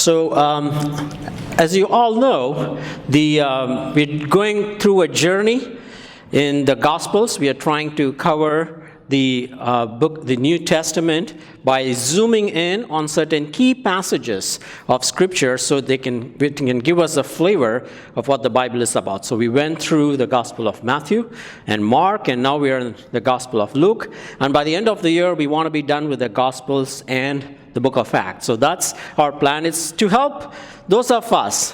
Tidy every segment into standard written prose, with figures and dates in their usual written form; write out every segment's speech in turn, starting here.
As you all know, we're going through a journey in the Gospels. We are trying to cover the New Testament by zooming in on certain key passages of Scripture so it can give us a flavor of what the Bible is about. So we went through the Gospel of Matthew and Mark, and now we are in the Gospel of Luke. And by the end of the year, we want to be done with the Gospels and the book of Acts. So that's our plan. It's to help those of us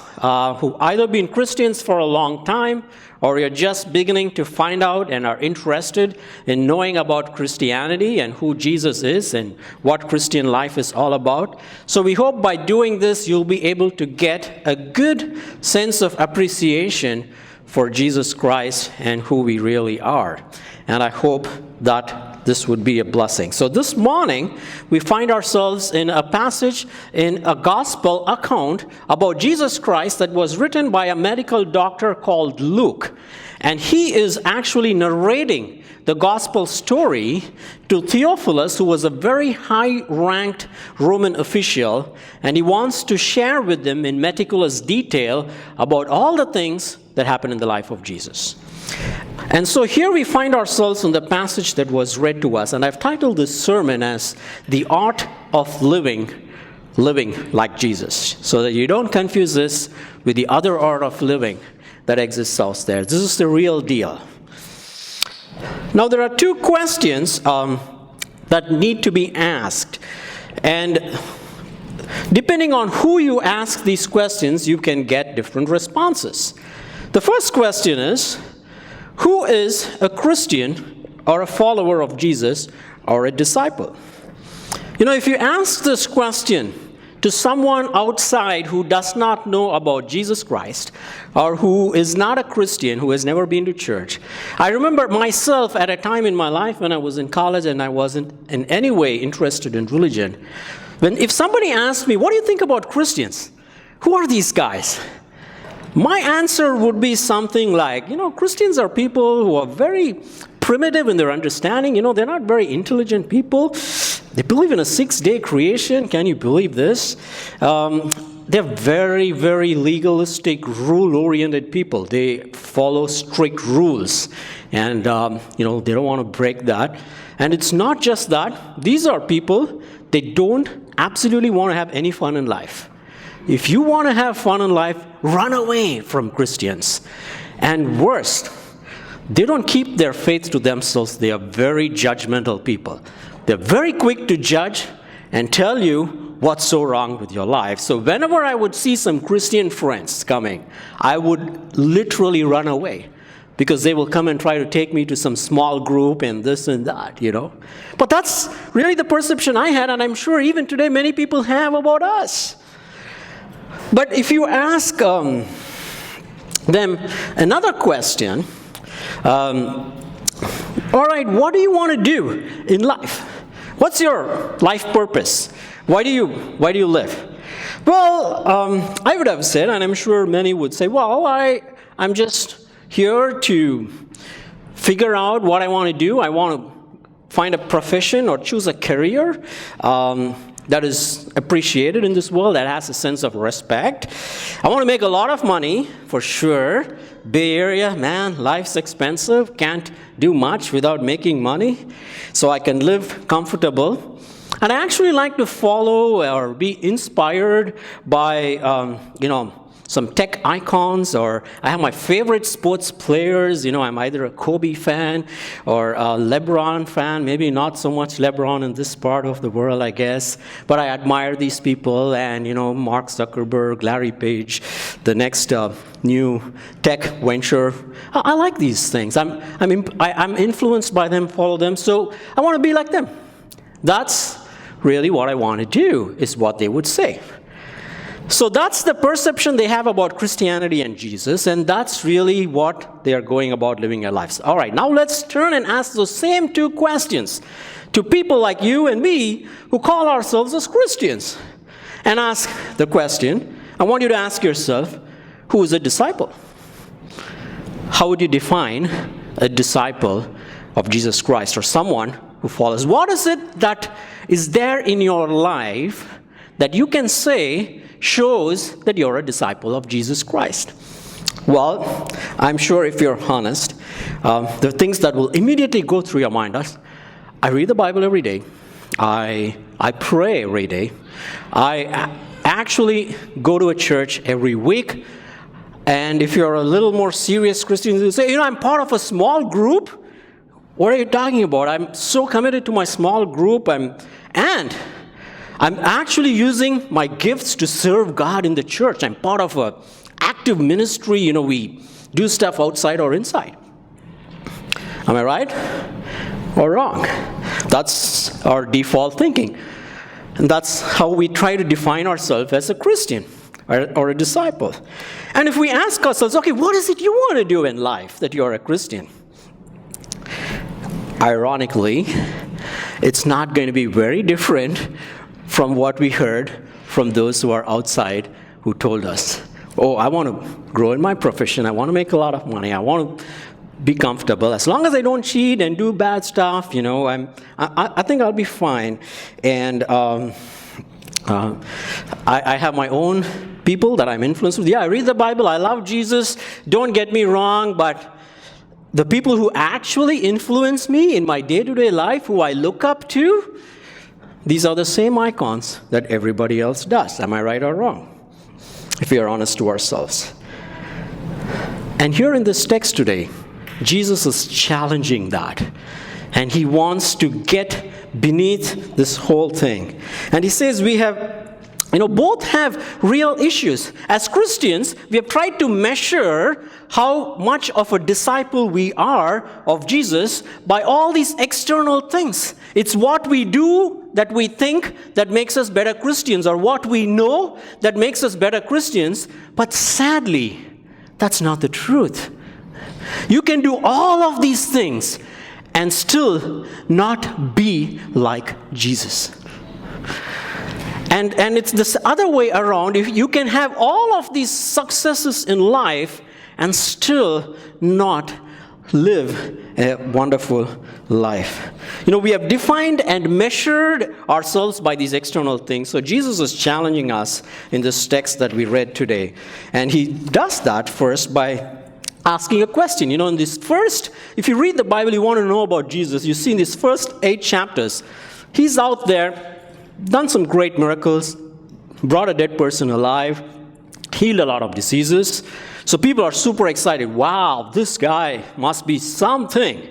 who either been Christians for a long time or you're just beginning to find out and are interested in knowing about Christianity and who Jesus is and what Christian life is all about. So we hope by doing this, you'll be able to get a good sense of appreciation for Jesus Christ and who we really are. And I hope that this would be a blessing. So this morning, we find ourselves in a passage in a gospel account about Jesus Christ that was written by a medical doctor called Luke. And he is actually narrating the gospel story to Theophilus, who was a very high-ranked Roman official, and he wants to share with them in meticulous detail about all the things that happened in the life of Jesus. And so here we find ourselves in the passage that was read to us, and I've titled this sermon as The Art of Living Like Jesus, so that you don't confuse this with the other art of living that exists out there. This is the real deal. Now there are two questions that need to be asked, and depending on who you ask these questions, you can get different responses. The first question is, who is a Christian or a follower of Jesus or a disciple? You know, if you ask this question to someone outside who does not know about Jesus Christ or who is not a Christian, who has never been to church, I remember myself at a time in my life when I was in college and I wasn't in any way interested in religion. If somebody asked me, what do you think about Christians? Who are these guys? My answer would be something like, Christians are people who are very primitive in their understanding. They're not very intelligent people. They believe in a 6-day creation. Can you believe this? They're very, very legalistic, rule-oriented people. They follow strict rules. And, they don't want to break that. And it's not just that. These are people, they don't absolutely want to have any fun in life. If you want to have fun in life, run away from Christians. And worst, they don't keep their faith to themselves. They are very judgmental people. They're very quick to judge and tell you what's so wrong with your life. So whenever I would see some Christian friends coming, I would literally run away because they will come and try to take me to some small group and this and that, But that's really the perception I had, and I'm sure even today many people have about us. But if you ask them another question, all right, what do you want to do in life? What's your life purpose? Why do you live? Well, I would have said, and I'm sure many would say, well, I'm just here to figure out what I want to do. I want to find a profession or choose a career that is appreciated in this world, that has a sense of respect. I want to make a lot of money, for sure. Bay Area, man, life's expensive. Can't do much without making money. So I can live comfortable. And I actually like to follow or be inspired by, some tech icons, or I have my favorite sports players. I'm either a Kobe fan or a LeBron fan. Maybe not so much LeBron in this part of the world, I guess. But I admire these people, and Mark Zuckerberg, Larry Page, the next new tech venture. I like these things. I'm influenced by them, follow them. So I want to be like them. That's really what I want to do, is what they would say. So that's the perception they have about Christianity and Jesus, and that's really what they are going about living their lives. All right, now let's turn and ask those same two questions to people like you and me who call ourselves as Christians. And ask the question, I want you to ask yourself, who is a disciple? How would you define a disciple of Jesus Christ, or someone who follows? What is it that is there in your life that you can say shows that you're a disciple of Jesus Christ? Well, I'm sure if you're honest, the things that will immediately go through your mind are, I read the Bible every day. I pray every day. I actually go to a church every week. And if you're a little more serious Christian, you say, I'm part of a small group. What are you talking about? I'm so committed to my small group. And I'm actually using my gifts to serve God in the church. I'm part of an active ministry. We do stuff outside or inside. Am I right or wrong? That's our default thinking. And that's how we try to define ourselves as a Christian or a disciple. And if we ask ourselves, okay, what is it you want to do in life that you're a Christian? Ironically, it's not going to be very different from what we heard from those who are outside who told us, I want to grow in my profession. I want to make a lot of money. I want to be comfortable. As long as I don't cheat and do bad stuff, I think I'll be fine. And I have my own people that I'm influenced with. Yeah, I read the Bible. I love Jesus. Don't get me wrong, but the people who actually influence me in my day-to-day life, who I look up to, these are the same icons that everybody else does. Am I right or wrong? If we are honest to ourselves. And here in this text today, Jesus is challenging that. And he wants to get beneath this whole thing. And he says we have, both have real issues. As Christians, we have tried to measure how much of a disciple we are of Jesus by all these external things. It's what we do that we think that makes us better Christians, or what we know that makes us better Christians. But sadly, that's not the truth. You can do all of these things and still not be like Jesus. And it's this other way around. If you can have all of these successes in life and still not live a wonderful life. We have defined and measured ourselves by these external things. So Jesus is challenging us in this text that we read today. And he does that first by asking a question. In this first, if you read the Bible, you want to know about Jesus. You see in these first 8 chapters, he's out there, done some great miracles, brought a dead person alive, healed a lot of diseases. So people are super excited. Wow, this guy must be something.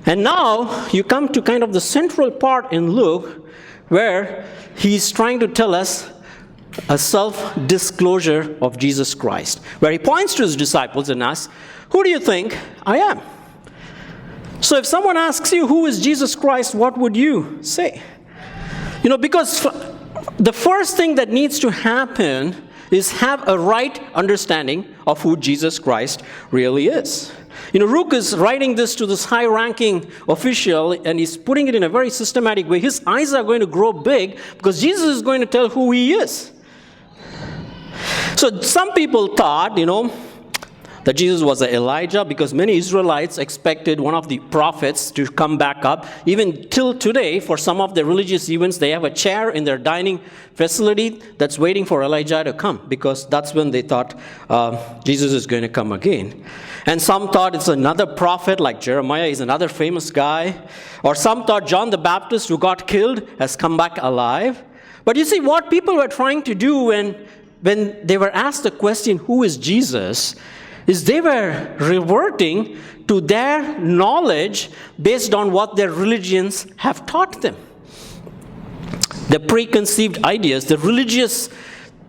And now you come to kind of the central part in Luke where he's trying to tell us a self-disclosure of Jesus Christ, where he points to his disciples and asks, who do you think I am? So if someone asks you, who is Jesus Christ, what would you say? Because the first thing that needs to happen is have a right understanding of who Jesus Christ really is. Luke is writing this to this high-ranking official, and he's putting it in a very systematic way. His eyes are going to grow big because Jesus is going to tell who he is. So some people thought, that Jesus was an Elijah, because many Israelites expected one of the prophets to come back up. Even till today, for some of the religious events, they have a chair in their dining facility that's waiting for Elijah to come, because that's when they thought Jesus is going to come again. And some thought it's another prophet like Jeremiah. He's another famous guy. Or some thought John the Baptist, who got killed, has come back alive. But you see, what people were trying to do when they were asked the question, who is Jesus, is they were reverting to their knowledge based on what their religions have taught them. The preconceived ideas, the religious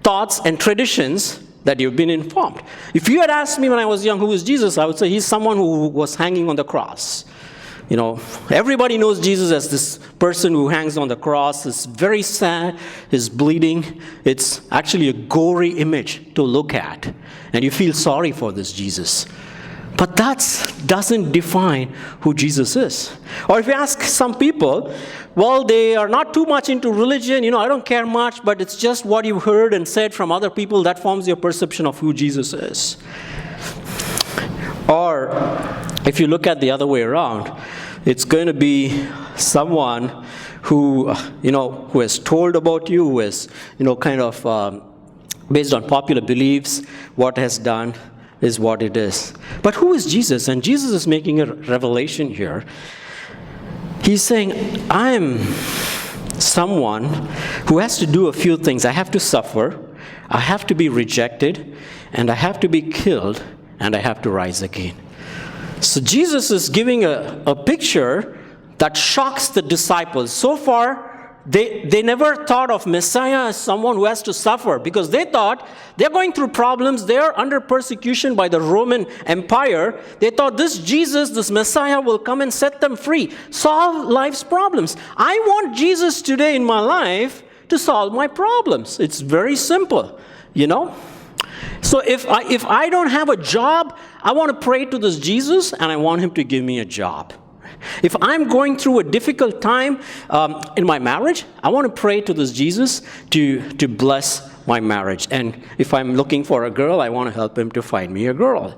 thoughts and traditions that you've been informed. If you had asked me when I was young, who is Jesus, I would say he's someone who was hanging on the cross. Everybody knows Jesus as this person who hangs on the cross. It's very sad. He's bleeding. It's actually a gory image to look at. And you feel sorry for this Jesus. But that doesn't define who Jesus is. Or if you ask some people, well, they are not too much into religion. I don't care much, but it's just what you heard and said from other people that forms your perception of who Jesus is. Or if you look at the other way around, it's going to be someone who has told about you, who has, kind of based on popular beliefs, what has done is what it is. But who is Jesus? And Jesus is making a revelation here. He's saying, I'm someone who has to do a few things. I have to suffer, I have to be rejected, and I have to be killed, and I have to rise again. So Jesus is giving a picture that shocks the disciples. So far, they never thought of Messiah as someone who has to suffer, because they thought they're going through problems, they're under persecution by the Roman Empire. They thought this Jesus, this Messiah, will come and set them free, solve life's problems. I want Jesus today in my life to solve my problems. It's very simple, So if I don't have a job, I want to pray to this Jesus, and I want him to give me a job. If I'm going through a difficult time in my marriage, I want to pray to this Jesus to bless my marriage. And if I'm looking for a girl, I want to help him to find me a girl.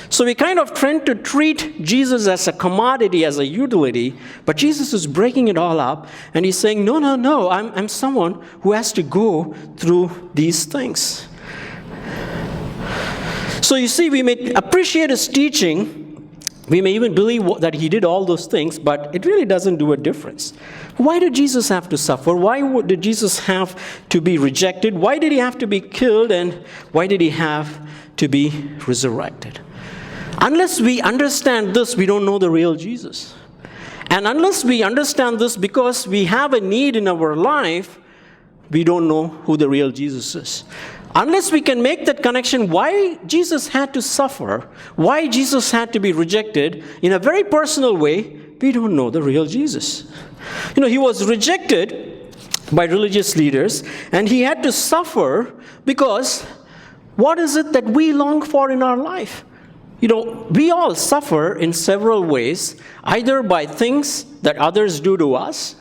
So we kind of tend to treat Jesus as a commodity, as a utility, but Jesus is breaking it all up, and he's saying, no, I'm someone who has to go through these things. So you see, we may appreciate his teaching, we may even believe that he did all those things, but it really doesn't do a difference. Why did Jesus have to suffer? Why did Jesus have to be rejected? Why did he have to be killed? And why did he have to be resurrected? Unless we understand this, we don't know the real Jesus. And unless we understand this because we have a need in our life, we don't know who the real Jesus is. Unless we can make that connection, why Jesus had to suffer, why Jesus had to be rejected in a very personal way, we don't know the real Jesus. He was rejected by religious leaders, and he had to suffer because what is it that we long for in our life? We all suffer in several ways, either by things that others do to us,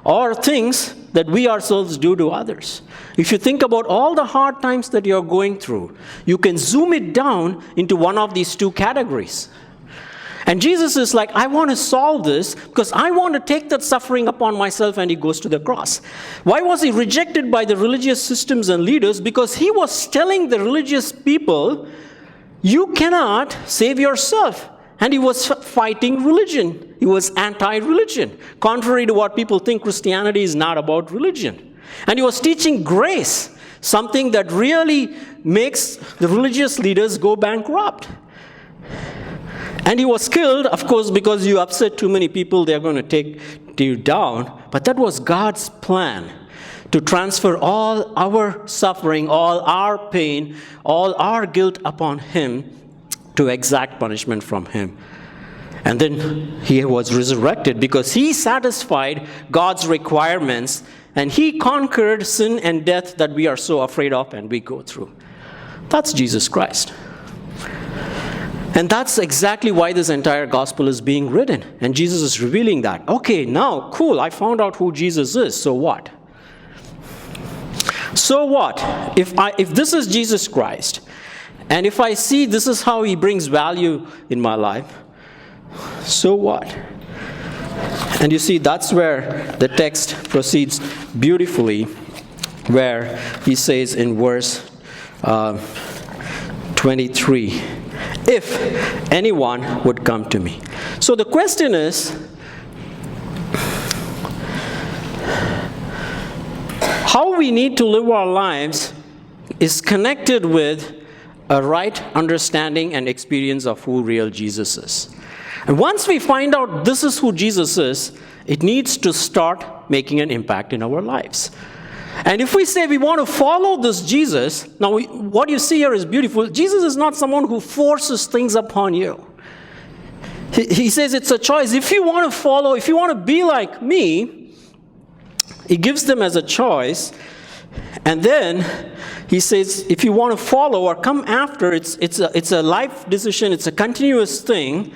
or things that we ourselves do to others. If you think about all the hard times that you're going through, you can zoom it down into one of these two categories. And Jesus is like, I want to solve this because I want to take that suffering upon myself, and he goes to the cross. Why was he rejected by the religious systems and leaders? Because he was telling the religious people, you cannot save yourself. And he was fighting religion. He was anti-religion. Contrary to what people think, Christianity is not about religion. And he was teaching grace, something that really makes the religious leaders go bankrupt. And he was killed, of course, because you upset too many people, they're going to take you down. But that was God's plan, to transfer all our suffering, all our pain, all our guilt upon him, to exact punishment from him. And then he was resurrected because he satisfied God's requirements, and he conquered sin and death that we are so afraid of and we go through. That's Jesus Christ. And that's exactly why this entire gospel is being written. And Jesus is revealing that. Okay, now, cool, I found out who Jesus is, so what? So what? If this is Jesus Christ, and if I see this is how he brings value in my life, so what? And you see, that's where the text proceeds beautifully, where he says in verse 23, if anyone would come to me. So the question is, how we need to live our lives is connected with a right understanding and experience of who real Jesus is. And once we find out this is who Jesus is, it needs to start making an impact in our lives. And if we say we want to follow this Jesus, now what you see here is beautiful. Jesus is not someone who forces things upon you. He says it's a choice. If you want to follow, if you want to be like me, he gives them as a choice. And then he says, if you want to follow or come after, it's a life decision, it's a continuous thing.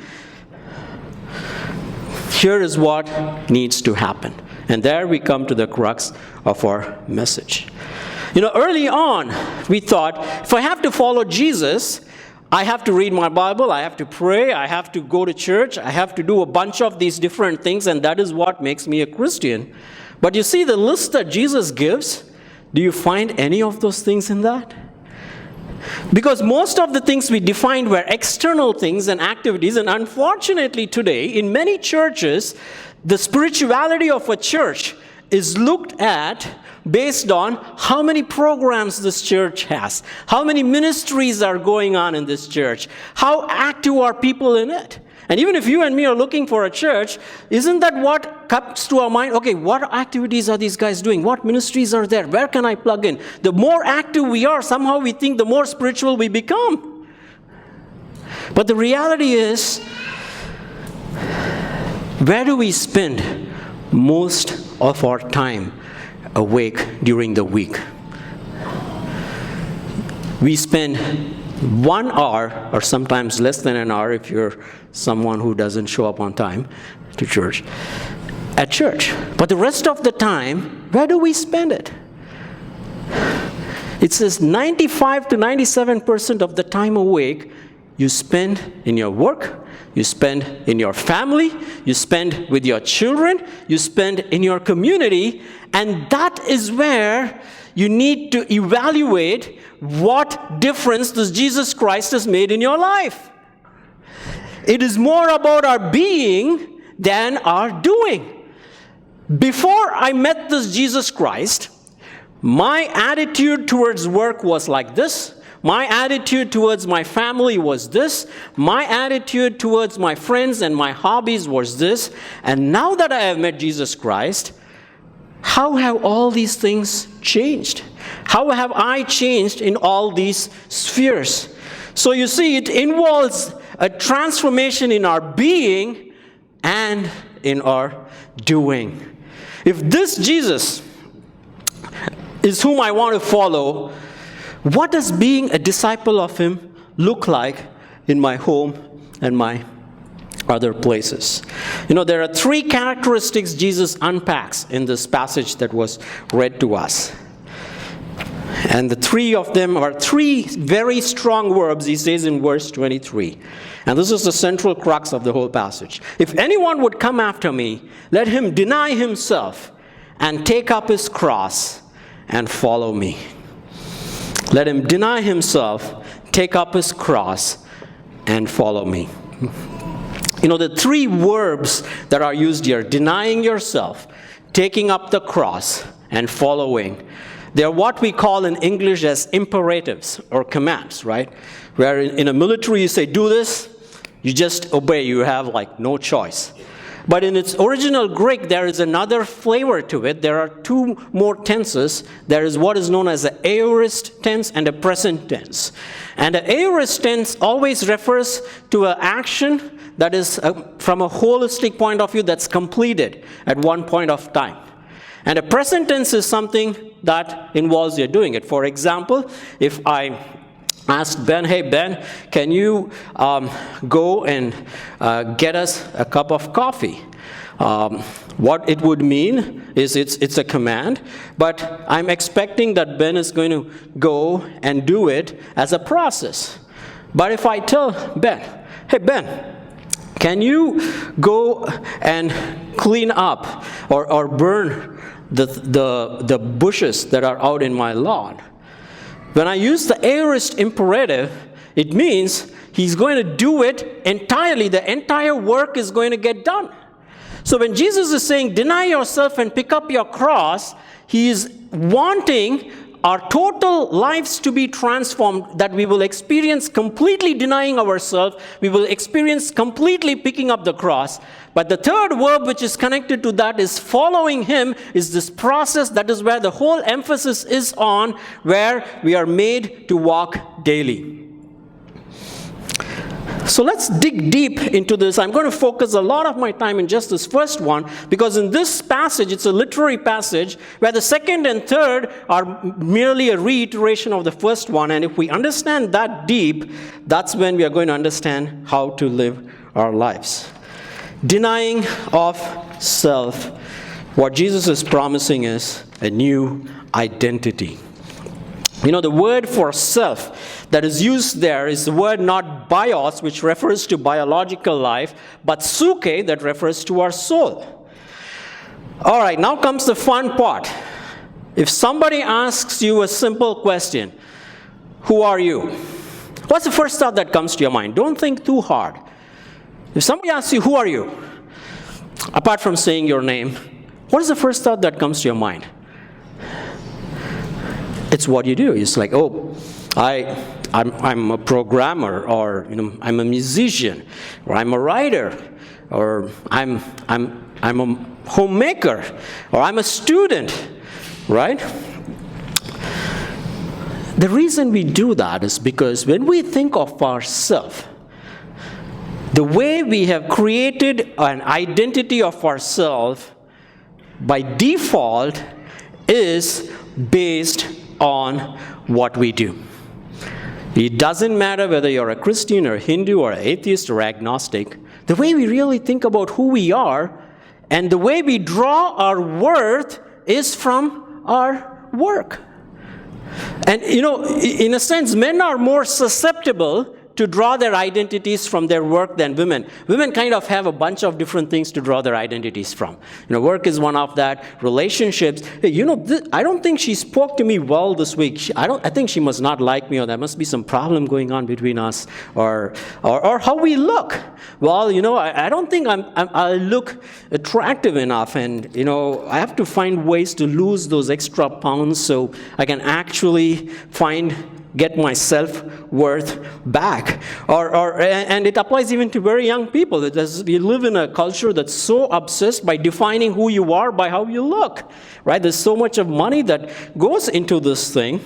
Here is what needs to happen. And there we come to the crux of our message. Early on, we thought, if I have to follow Jesus, I have to read my Bible, I have to pray, I have to go to church, I have to do a bunch of these different things, and that is what makes me a Christian. But you see the list that Jesus gives, do you find any of those things in that? Because most of the things we defined were external things and activities, and unfortunately today, in many churches, the spirituality of a church is looked at based on how many programs this church has, how many ministries are going on in this church, how active are people in it. And even if you and me are looking for a church, isn't that what comes to our mind? Okay, what activities are these guys doing? What ministries are there? Where can I plug in? The more active we are, somehow we think the more spiritual we become. But the reality is, where do we spend most of our time awake during the week? We spend 1 hour, or sometimes less than an hour if you're someone who doesn't show up on time to church, at church. But the rest of the time, where do we spend it? It says 95 to 97% of the time awake you spend in your work, you spend in your family, you spend with your children, you spend in your community, and that is where you need to evaluate what difference does Jesus Christ has made in your life. It is more about our being than our doing. Before I met this Jesus Christ, my attitude towards work was like this. My attitude towards my family was this. My attitude towards my friends and my hobbies was this. And now that I have met Jesus Christ, how have all these things changed? How have I changed in all these spheres? So you see, it involves a transformation in our being and in our doing. If this Jesus is whom I want to follow, what does being a disciple of him look like in my home and my other places? You know, there are 3 characteristics Jesus unpacks in this passage that was read to us. And the 3 of them are 3 very strong verbs, he says in verse 23. And this is the central crux of the whole passage. If anyone would come after me, let him deny himself and take up his cross and follow me. Let him deny himself, take up his cross, and follow me. You know, the 3 verbs that are used here, denying yourself, taking up the cross, and following, they're what we call in English as imperatives or commands, right? Where in a military you say, do this, you just obey, you have like no choice. But in its original Greek, there is another flavor to it. There are 2 more tenses. There is what is known as the aorist tense and a present tense. And the aorist tense always refers to an action that is, from a holistic point of view, that's completed at one point of time. And a present tense is something that involves you doing it. For example, if I asked Ben, hey Ben, can you go and get us a cup of coffee? What it would mean is it's a command, but I'm expecting that Ben is going to go and do it as a process. But if I tell Ben, hey Ben, can you go and clean up or burn the bushes that are out in my lawn? When I use the aorist imperative, it means he's going to do it entirely. The entire work is going to get done. So when Jesus is saying, deny yourself and pick up your cross, he is wanting our total lives to be transformed, that we will experience completely denying ourselves, we will experience completely picking up the cross. But the third verb which is connected to that is following him, is this process. That is where the whole emphasis is on, where we are made to walk daily. So let's dig deep into this. I'm going to focus a lot of my time in just this first one, because in this passage, it's a literary passage where the second and third are merely a reiteration of the first one. And if we understand that deep, that's when we are going to understand how to live our lives. Denying of self. What Jesus is promising is a new identity. You know, the word for self that is used there is the word not bios, which refers to biological life, but suke, that refers to our soul. All right, now comes the fun part. If somebody asks you a simple question, who are you? What's the first thought that comes to your mind? Don't think too hard. If somebody asks you, who are you? Apart from saying your name, what is the first thought that comes to your mind? It's what you do. It's like, oh, I'm a programmer, or I'm a musician, or I'm a writer, or I'm a homemaker, or I'm a student, right? The reason we do that is because when we think of ourselves, the way we have created an identity of ourselves by default is based on what we do. It doesn't matter whether you're a Christian or Hindu or atheist or agnostic. The way we really think about who we are and the way we draw our worth is from our work. And in a sense, men are more susceptible to draw their identities from their work than women. Women kind of have a bunch of different things to draw their identities from. Work is one of that. Relationships. I don't think she spoke to me well this week. I think she must not like me, or there must be some problem going on between us, or how we look. Well, I don't think I look attractive enough, and I have to find ways to lose those extra pounds so I can actually get my self-worth back. And it applies even to very young people. We live in a culture that's so obsessed by defining who you are by how you look, right? There's so much of money that goes into this thing.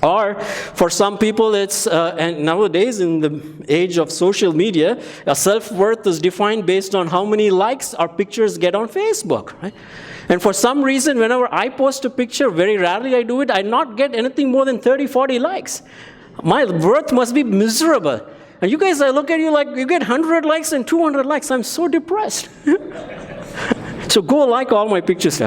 Or for some people, it's, and nowadays in the age of social media, self-worth is defined based on how many likes our pictures get on Facebook, right? And for some reason, whenever I post a picture, very rarely I do it, I not get anything more than 30, 40 likes. My worth must be miserable. And you guys, I look at you like you get 100 likes and 200 likes. I'm so depressed. So go like all my pictures.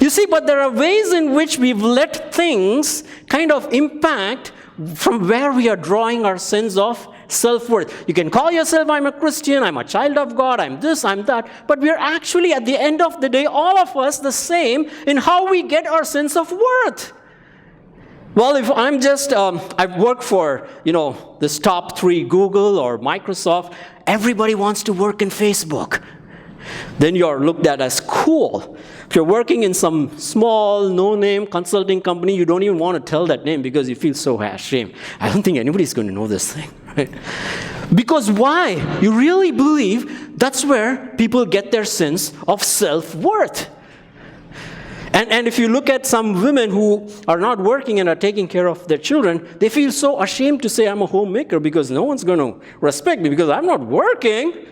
You see, but there are ways in which we've let things kind of impact from where we are drawing our sense of self-worth. You can call yourself, I'm a Christian, I'm a child of God, I'm this, I'm that, but we're actually, at the end of the day, all of us the same in how we get our sense of worth. Well, if I'm just, I've worked for, this top 3, Google or Microsoft, everybody wants to work in Facebook. Then you're looked at as cool. If you're working in some small, no-name consulting company, you don't even want to tell that name because you feel so ashamed. I don't think anybody's going to know this thing, right? Because why? You really believe that's where people get their sense of self-worth. And if you look at some women who are not working and are taking care of their children, they feel so ashamed to say, I'm a homemaker, because no one's going to respect me because I'm not working.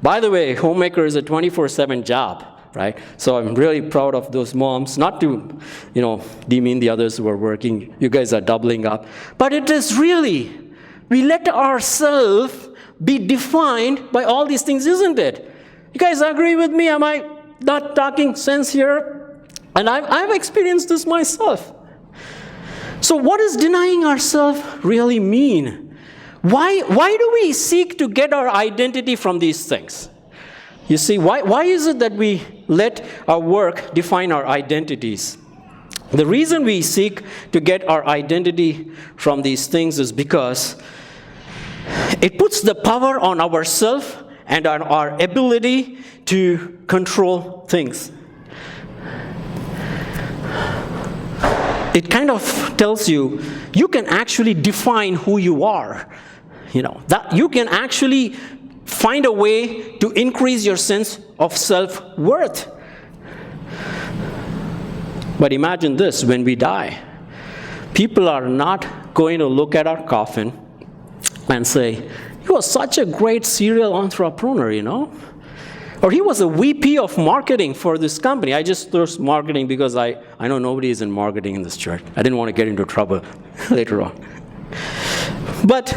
By the way, homemaker is a 24/7 job, right? So I'm really proud of those moms, not to, demean the others who are working. You guys are doubling up. But it is really, we let ourselves be defined by all these things, isn't it? You guys agree with me? Am I not talking sense here? And I've experienced this myself. So what does denying ourselves really mean? Why do we seek to get our identity from these things? You see, why is it that we let our work define our identities? The reason we seek to get our identity from these things is because it puts the power on ourselves and on our ability to control things. It kind of tells you, you can actually define who you are. That you can actually find a way to increase your sense of self-worth. But imagine this, when we die, people are not going to look at our coffin and say, you are such a great serial entrepreneur, Or he was a VP of marketing for this company. I just thought marketing because I know nobody is in marketing in this church. I didn't want to get into trouble later on. But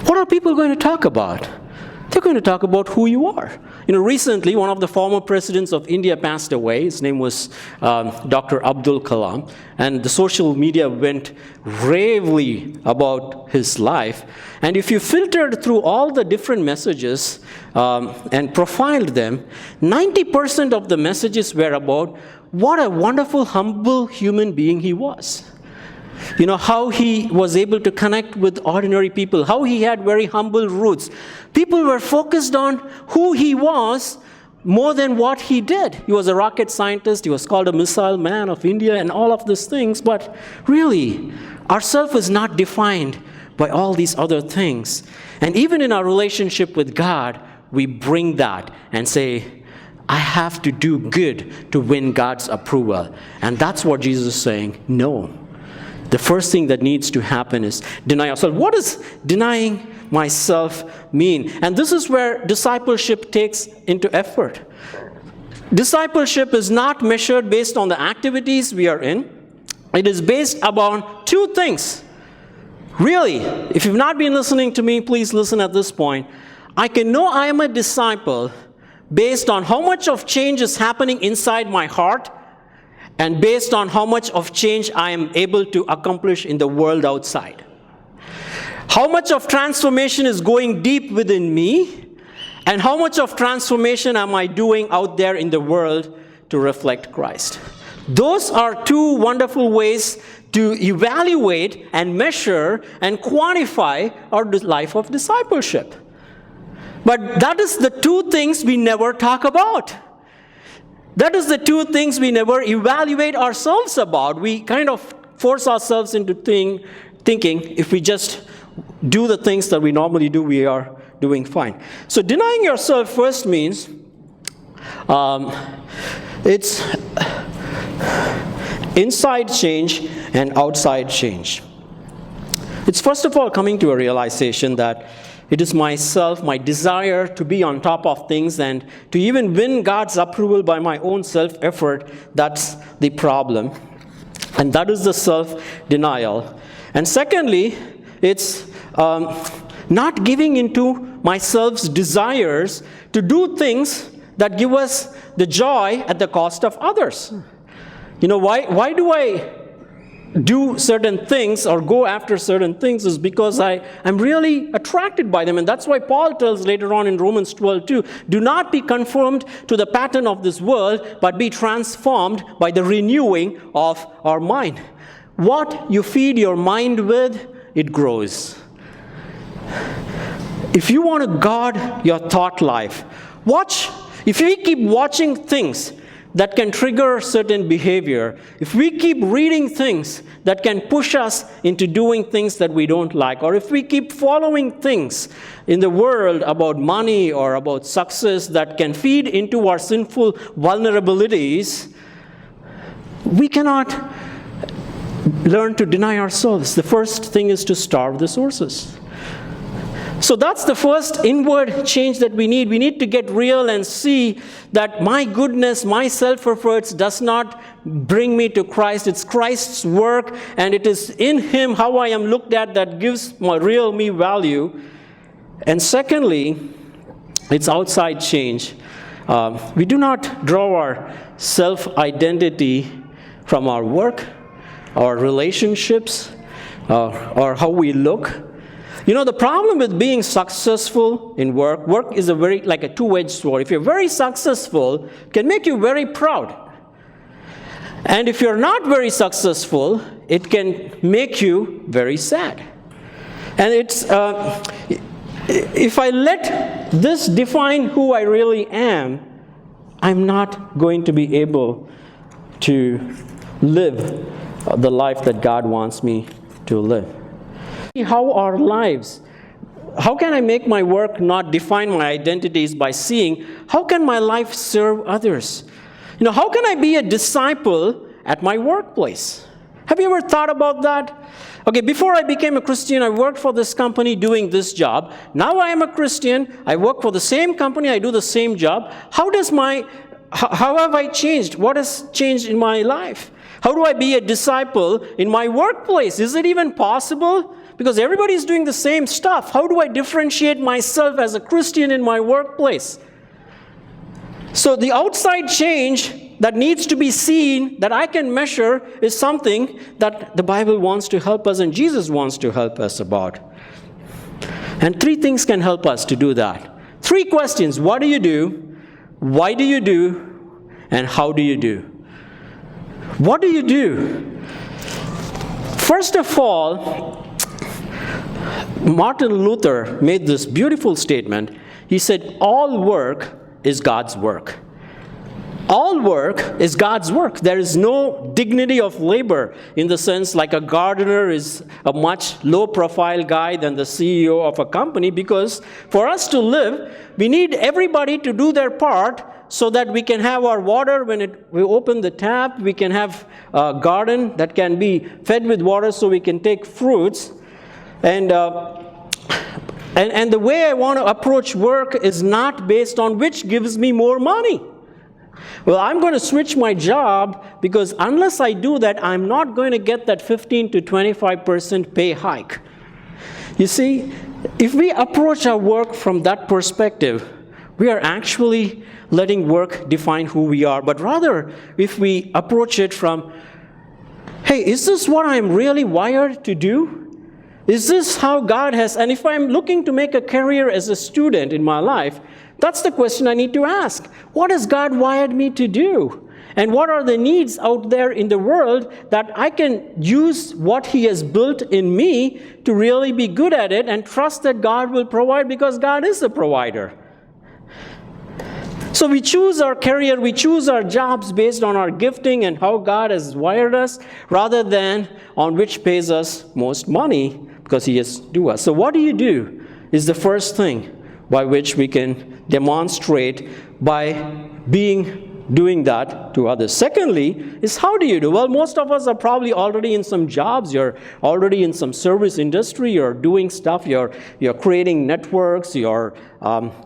what are people going to talk about? They're going to talk about who you are. Recently, one of the former presidents of India passed away. His name was Dr. Abdul Kalam. And the social media went ravely about his life. And if you filtered through all the different messages and profiled them, 90% of the messages were about what a wonderful, humble human being he was. How he was able to connect with ordinary people, how he had very humble roots. People were focused on who he was more than what he did. He was a rocket scientist, he was called a missile man of India, and all of these things. But really, our self is not defined by all these other things. And even in our relationship with God, we bring that and say, I have to do good to win God's approval. And that's what Jesus is saying. No. The first thing that needs to happen is deny yourself. What does denying myself mean? And this is where discipleship takes into effort. Discipleship is not measured based on the activities we are in. It is based upon two things. Really, if you've not been listening to me, please listen at this point. I can know I am a disciple based on how much of change is happening inside my heart and based on how much of change I am able to accomplish in the world outside. How much of transformation is going deep within me, and how much of transformation am I doing out there in the world to reflect Christ? Those are two wonderful ways to evaluate and measure and quantify our life of discipleship. But that is the two things we never talk about. That is the two things we never evaluate ourselves about. We kind of force ourselves into thinking if we just do the things that we normally do, we are doing fine. So denying yourself first means it's inside change and outside change. It's first of all coming to a realization that it is myself, my desire to be on top of things and to even win God's approval by my own self-effort, that's the problem. And that is the self-denial. And secondly, it's not giving into myself's desires to do things that give us the joy at the cost of others. Why do I do certain things or go after certain things is because I'm really attracted by them. And that's why Paul tells later on in Romans 12:2, do not be conformed to the pattern of this world, but be transformed by the renewing of our mind. What you feed your mind with, it grows. If you want to guard your thought life, if you keep watching things that can trigger certain behavior, if we keep reading things that can push us into doing things that we don't like, or if we keep following things in the world about money or about success that can feed into our sinful vulnerabilities, we cannot learn to deny ourselves. The first thing is to starve the sources. So that's the first inward change that we need. We need to get real and see that my goodness, my self-efforts does not bring me to Christ. It's Christ's work, and it is in Him how I am looked at that gives my real me value. And secondly, it's outside change. We do not draw our self-identity from our work, our relationships, or how we look. The problem with being successful in work is like a two-edged sword. If you're very successful, it can make you very proud. And if you're not very successful, it can make you very sad. And it's if I let this define who I really am, I'm not going to be able to live the life that God wants me to live. How can I make my work not define my identities by seeing how can my life serve others? How can I be a disciple at my workplace? Have you ever thought about that? Okay, before I became a Christian, I worked for this company doing this job. Now I am a Christian. I work for the same company. I do the same job. How have I changed? What has changed in my life? How do I be a disciple in my workplace? Is it even possible? Because everybody is doing the same stuff. How do I differentiate myself as a Christian in my workplace? So the outside change that needs to be seen, that I can measure, is something that the Bible wants to help us and Jesus wants to help us about. And 3 things can help us to do that. 3 questions. What do you do? Why do you do? And how do you do? What do you do? First of all, Martin Luther made this beautiful statement. He said, all work is God's work. All work is God's work. There is no dignity of labor in the sense like a gardener is a much low-profile guy than the CEO of a company, because for us to live, we need everybody to do their part so that we can have our water when we open the tap, we can have a garden that can be fed with water so we can take fruits. And the way I want to approach work is not based on which gives me more money. Well, I'm going to switch my job because unless I do that, I'm not going to get that 15 to 25% pay hike. You see, if we approach our work from that perspective, we are actually letting work define who we are. But rather, if we approach it from, hey, is this what I'm really wired to do? Is this how God has, and if I'm looking to make a career as a student in my life, that's the question I need to ask. What has God wired me to do? And what are the needs out there in the world that I can use what He has built in me to really be good at it and trust that God will provide, because God is the provider. So we choose our career, we choose our jobs based on our gifting and how God has wired us, rather than on which pays us most money, because He has do us. So what do you do is the first thing by which we can demonstrate by doing that to others. Secondly, is how do you do? Well, most of us are probably already in some jobs. You're already in some service industry. You're doing stuff. You're creating networks. You're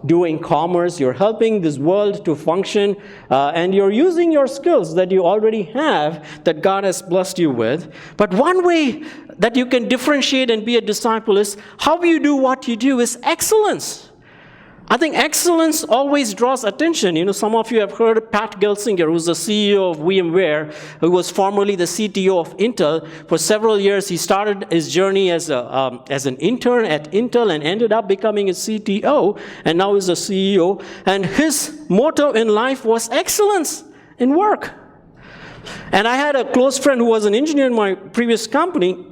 doing commerce. You're helping this world to function. And you're using your skills that you already have, that God has blessed you with. But one way that you can differentiate and be a disciple is how you do what you do is excellence. I think excellence always draws attention. You know, some of you have heard Pat Gelsinger, who's the CEO of VMware, who was formerly the CTO of Intel. For several years, he started his journey as an intern at Intel and ended up becoming a CTO, and now is a CEO. And his motto in life was excellence in work. And I had a close friend who was an engineer in my previous company,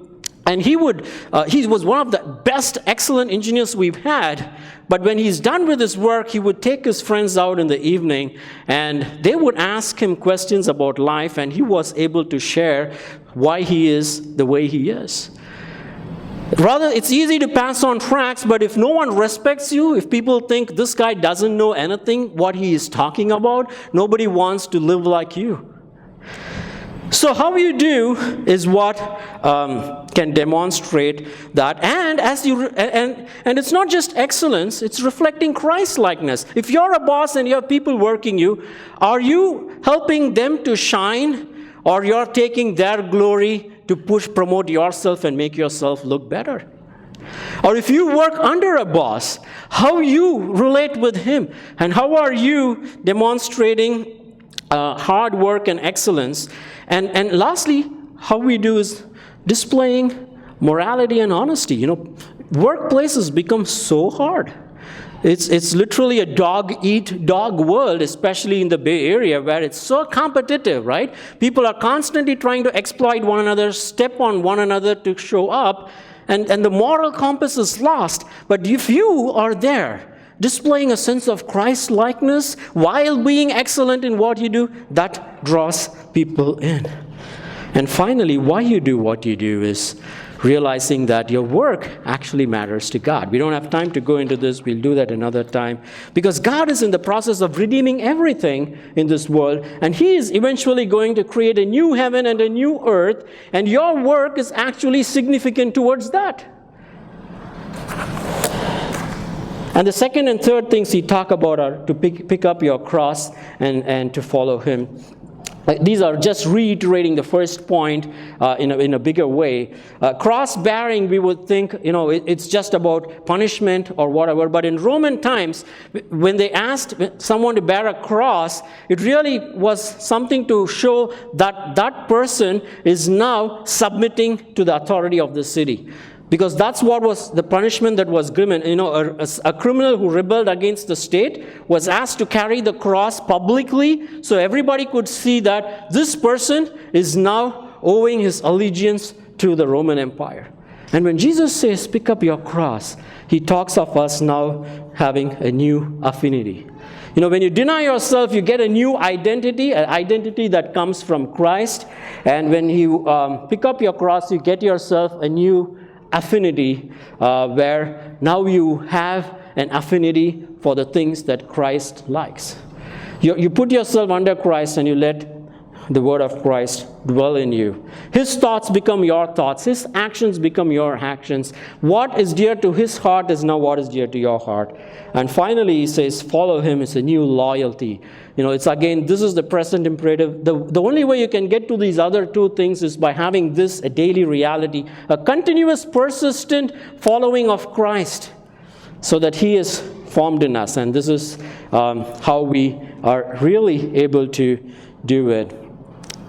and he was one of the best, excellent engineers we've had. But when he's done with his work, he would take his friends out in the evening, and they would ask him questions about life, and he was able to share why he is the way he is. Rather, it's easy to pass on tracts, but if no one respects you, if people think this guy doesn't know anything, what he is talking about, nobody wants to live like you. So how you do is what can demonstrate that, and and it's not just excellence; it's reflecting Christ-likeness. If you're a boss and you have people working you, are you helping them to shine, or you're taking their glory to promote yourself and make yourself look better? Or if you work under a boss, how you relate with him, and how are you demonstrating hard work and excellence? And lastly, how we do is displaying morality and honesty. You know, workplaces become so hard. It's literally a dog-eat-dog world, especially in the Bay Area, where it's so competitive, right? People are constantly trying to exploit one another, step on one another to show up, and the moral compass is lost. But if you are there, displaying a sense of Christ-likeness while being excellent in what you do, that draws people in. And finally, why you do what you do is realizing that your work actually matters to God. We don't have time to go into this. We'll do that another time. Because God is in the process of redeeming everything in this world, and He is eventually going to create a new heaven and a new earth, and your work is actually significant towards that. And the second and third things he talk about are to pick up your cross and to follow him. These are just reiterating the first point in a bigger way. Cross-bearing, we would think, it's just about punishment or whatever. But in Roman times, when they asked someone to bear a cross, it really was something to show that that person is now submitting to the authority of the city. Because that's what was the punishment that was given. A criminal who rebelled against the state was asked to carry the cross publicly so everybody could see that this person is now owing his allegiance to the Roman Empire. And when Jesus says, pick up your cross, he talks of us now having a new affinity. When you deny yourself, you get a new identity, an identity that comes from Christ. And when you pick up your cross, you get yourself a new affinity, where now you have an affinity for the things that Christ likes. You put yourself under Christ and you let the word of Christ dwell in you. His thoughts become your thoughts. His actions become your actions. What is dear to his heart is now what is dear to your heart. And finally, he says, follow him is a new loyalty. It's again, this is the present imperative. The only way you can get to these other two things is by having this a daily reality, a continuous, persistent following of Christ, so that he is formed in us. And this is how we are really able to do it.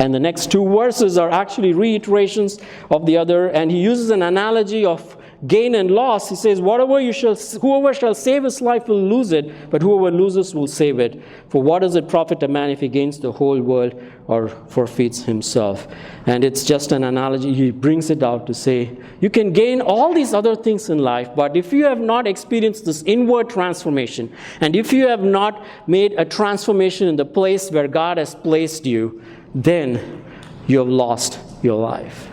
And the next two verses are actually reiterations of the other. And he uses an analogy of gain and loss. He says, whoever shall save his life will lose it, but whoever loses will save it. For what does it profit a man if he gains the whole world or forfeits himself? And it's just an analogy. He brings it out to say, you can gain all these other things in life, but if you have not experienced this inward transformation, and if you have not made a transformation in the place where God has placed you, then you have lost your life.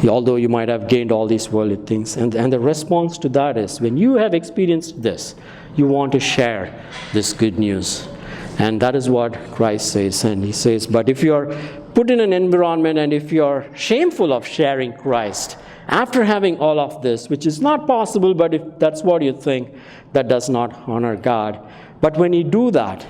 Although you might have gained all these worldly things. And the response to that is, when you have experienced this, you want to share this good news. And that is what Christ says. And he says, but if you're put in an environment and if you're shameful of sharing Christ, after having all of this, which is not possible, but if that's what you think, that does not honor God. But when you do that,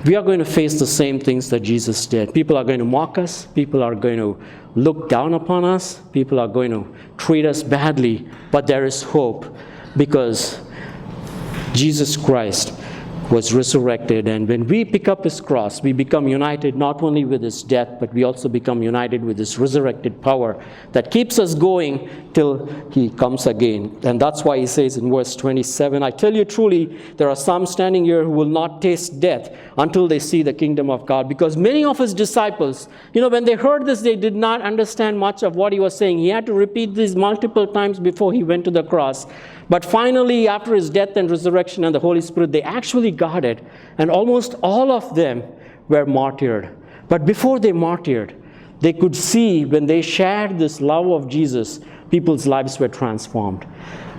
we are going to face the same things that Jesus did. People are going to mock us. People are going to look down upon us. People are going to treat us badly. But there is hope, because Jesus Christ was resurrected. And when we pick up his cross, we become united not only with his death, but we also become united with his resurrected power that keeps us going till he comes again. And that's why he says in verse 27, I tell you truly, there are some standing here who will not taste death until they see the kingdom of God. Because many of his disciples, when they heard this, they did not understand much of what he was saying. He had to repeat this multiple times before he went to the cross. But finally, after his death and resurrection and the Holy Spirit, they actually got it. And almost all of them were martyred. But before they martyred, they could see, when they shared this love of Jesus, people's lives were transformed.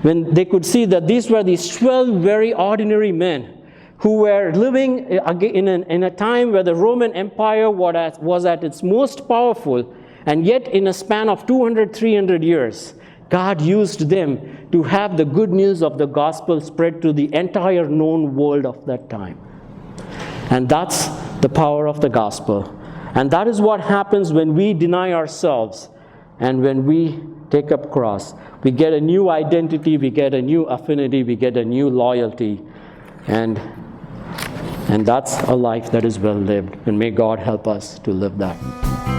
When they could see that these were these 12 very ordinary men who were living in a time where the Roman Empire was at its most powerful, and yet in a span of 200, 300 years, God used them to have the good news of the gospel spread to the entire known world of that time. And that's the power of the gospel. And that is what happens when we deny ourselves and when we take up cross. We get a new identity, we get a new affinity, we get a new loyalty. And that's a life that is well lived. And may God help us to live that.